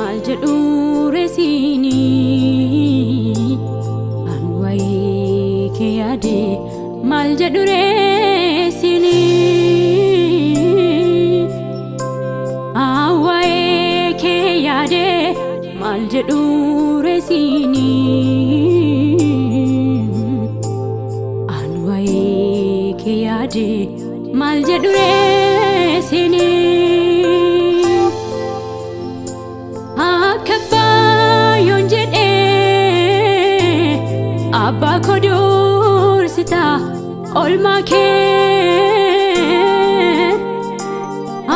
mal jedhu resini anwai ke yaade mal jedhu resini awai ke yaade mal jedhu resini anwai ke yaade mal jedhu resini Abba kodur sita olma ke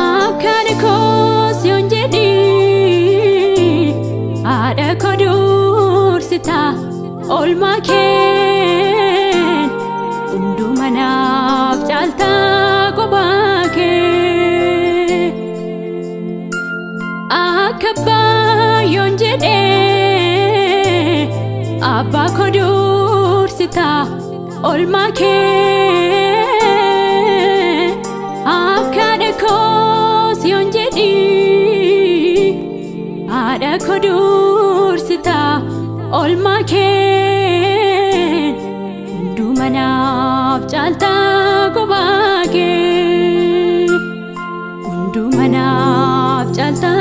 akane kos yonjedi ada kodur sita olma ke undu manaf jalta kobake akaba yonjedi Abba kodur sita olma ke akane kos yonjedi ada kodur sita olma ke undu manaf jalta kobake undu manaf jalta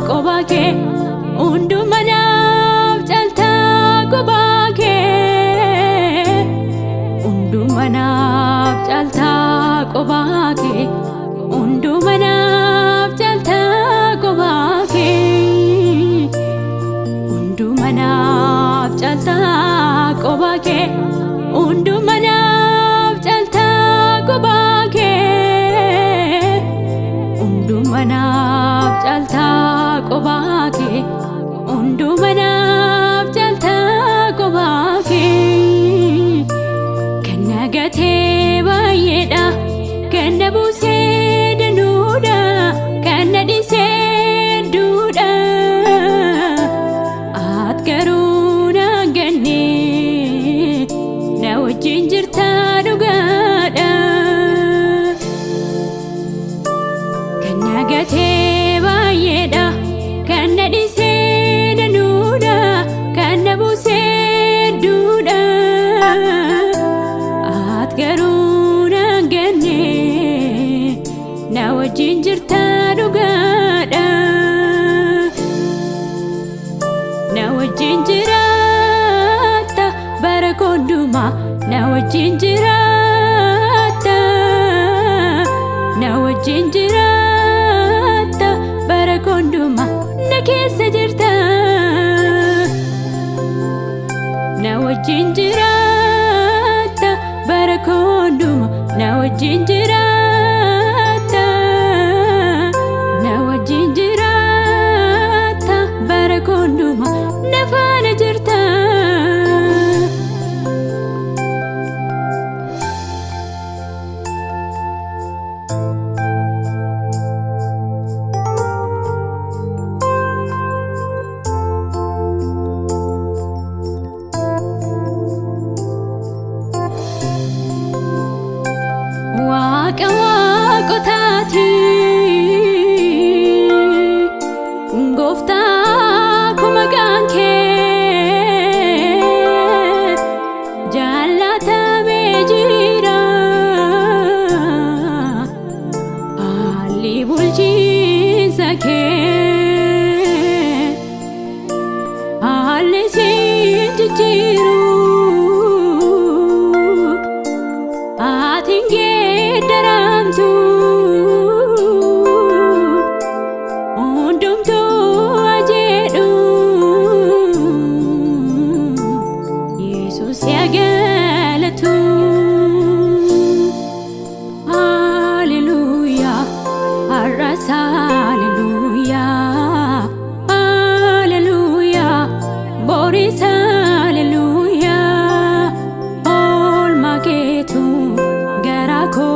kobake undu manaf jalta kobake undu manaf jalta kobake undu manaf jalta kobake undu manaf jalta kobake undu manaf jalta kobake undu manaf jalta kobake undu manaf jalta kobake kanagate bayeda kanabuse danuda kanadise duda atkaruna ganne nawjinjirta dugada kanagate bayeda kanadise danuda kanabuse duda atkaruna ganne nawjinjirta dugada nawjinjirata barakonduma nawjinjirata nawjinjirata barakonduma nakesa jirta nawjinjirata barakonduma nawjinjirata nawjinjirata barakonduma nafana jirta Kotati ngofta kumaganke jalata bejira ali bulji sake ali sinjiru atinge daramtu undumtu ajedu Yesus yagalatu hallelujah arasa hallelujah hallelujah boris hallelujah all maketu garako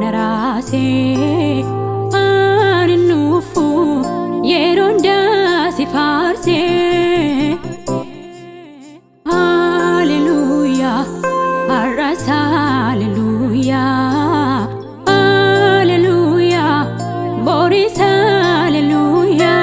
narase anufu yeronda sifarse hallelujah arasa hallelujah hallelujah boris hallelujah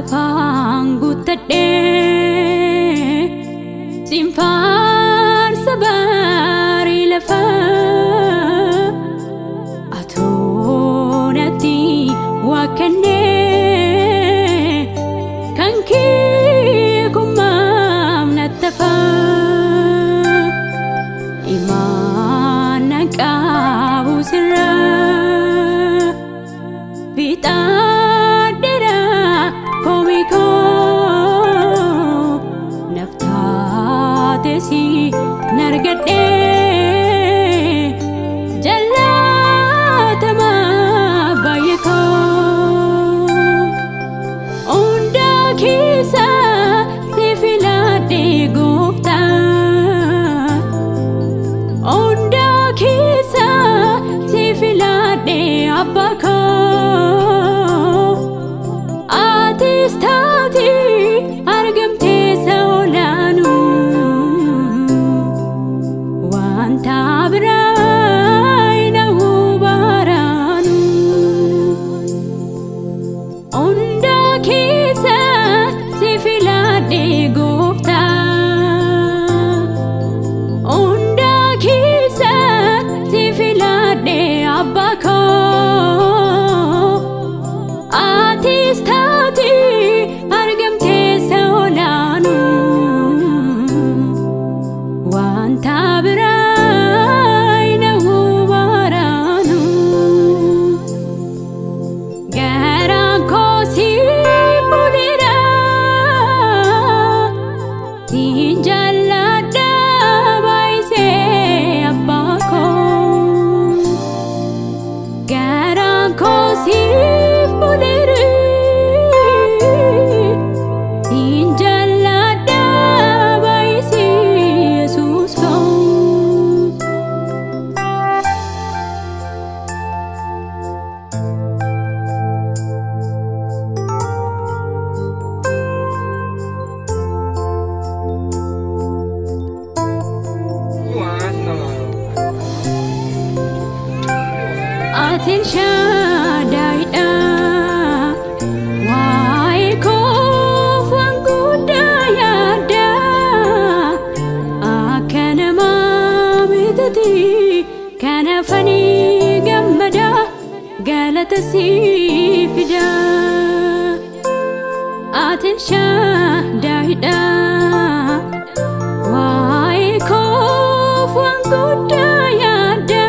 afaan guuttadhee siin faarsa baarii lafaa atoo natti waa kennee kan kee kummaam nattafaa imaana qabu sirraa fixaadheera koomikoo naftaatesi nargadhee jallaatama baay'ekoo hundaa keessa si filadhee gooftaa hundaa keessa si filadhee abbaa koo atis taati argamtee saolaanu wanta biraa hin hubaraanu hundaa keessa si filadhee gooftaa hundaa keessa si filadhee abbaa koo atis taati argamtee saolaanu wanta biraa hin hubaraanu garaan koo si buleera siin jaalladha baay'isee abbaa koo garaan koo si buleera siin jaalladha baay'isee Yesuus koo atiin shaadaayidha waa'ee koof waan guddaa yaadda akka namaa mitati kanaafanii gammada galata sii fida atiin shaadaayidha waa'ee koof waan guddaa yaadda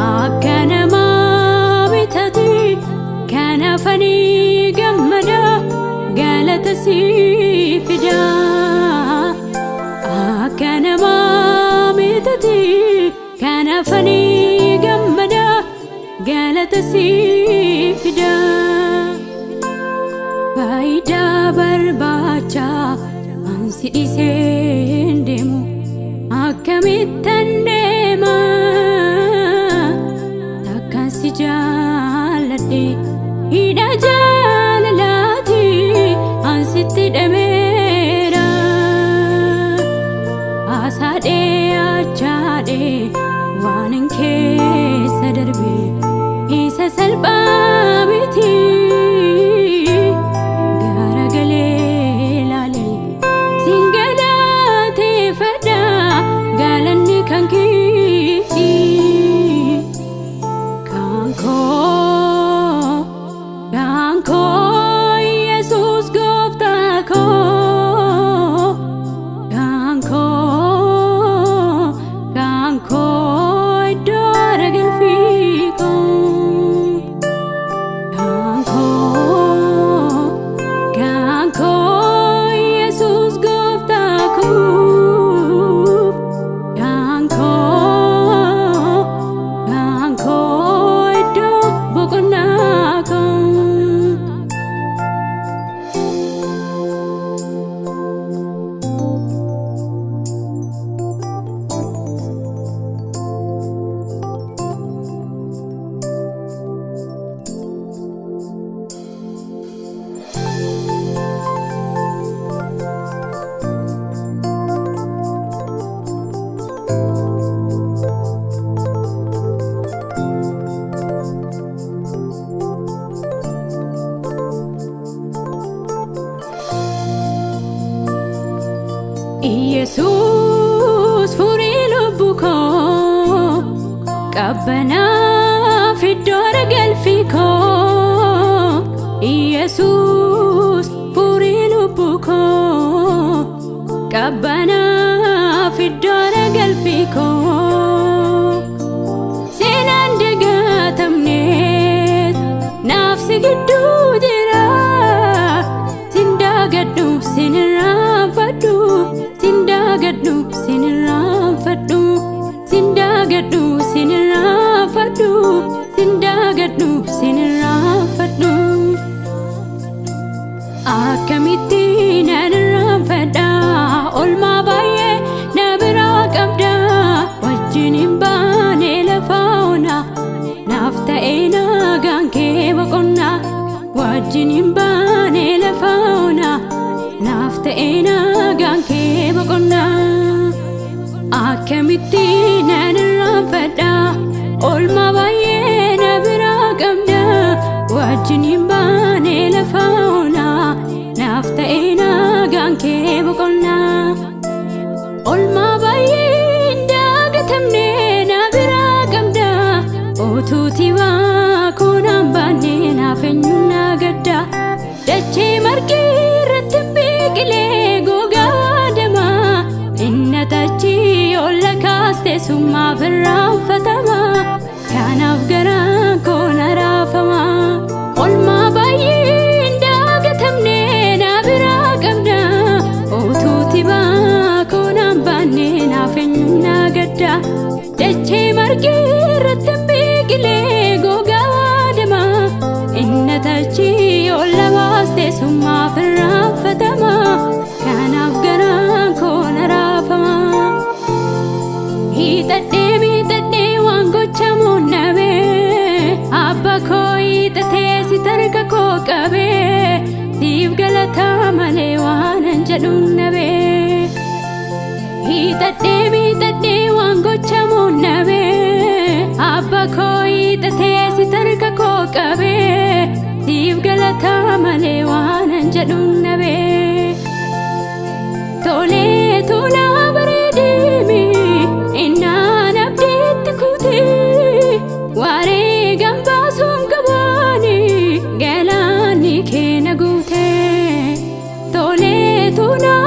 akka namaa mitati kanaafanii gammada galata sii fida akka namaa mitati kanaafanii gammada galata sii fida faayidaa barbaacha ansi dhiiseen deemu akkamittan deema takkaan si jaalladhe hidha jaalalaati ansitti dhameera haasaadhee achaadhee waan hin keessa darbe isa salphaa miti garagalee laalee siin galateeffadha galanni kan keeti kan koo Yesuus gooftaa koo kan koo iddoo aara galfii koo kan koo Yesuus gooftaa koo kan koo iddoo boqonnaa koo ኢየሱስ ፉሪ ልቡኮ ቀበና ፊዶረ ገልፊኮ ኢየሱስ ፉሪ ልቡኮ ቀበና ፊዶረ ገልፊኮ ሴናን ደጋተምኔት ናፍሲ ግዱ ጅራ ሲንዳገዱ ሲንራንፈዱ ሲንዳገዱ ሲንራንፈዱ ሲንዳገዱ ሲንራንፈዱ ሲንዳገዱ ሲንራንፈዱ akkamitti nan irraanfadha olmaa baay'ee na biraa qabda wajjin hin baane lafa onaa naaf ta'ee nagaan kee boqonnaa wajjin hin baane lafa onaa naaf ta'ee nagaan kee boqonnaa akkamitti nan irraanfadha olmaa baay'ee na biraa qabda wajjin hin baane lafa onaa naaf ta'ee nagaan kee boqonnaa olmaa baay'ee hin dagatamne na biraa qabda utuutii waakoo naan baanne naaf eenyuun na gadda dachee margi irratti biqilee gogaa waadamaa inna tachi olla kaaste summaaf irraanfatama kanaaf garaan koo na raafama olmaa baay'ee hin dagatamne na biraa qabda utuutii waakoo naan baanne naaf eenyuun na gadda dachee margi irratti biqilee gogaa waadamaa inna tachi olla baaste summaaf irraanfatama kanaaf garaan koo na raafama hiixadhee waan gochamuun dhabee abba koo hiixatee si tarka koo qabee siif galataa malee waanan jedhuun dhabee hiixadhee waan gochamuun dhabee abba koo hiixatee si tarka koo qabee siif galataa malee waanan jedhuun dhabee tolee tolaa bareedimi innaan abdiitti kutii waaree gambaasuun qabaani galaanni kee na guutee tolee tolaa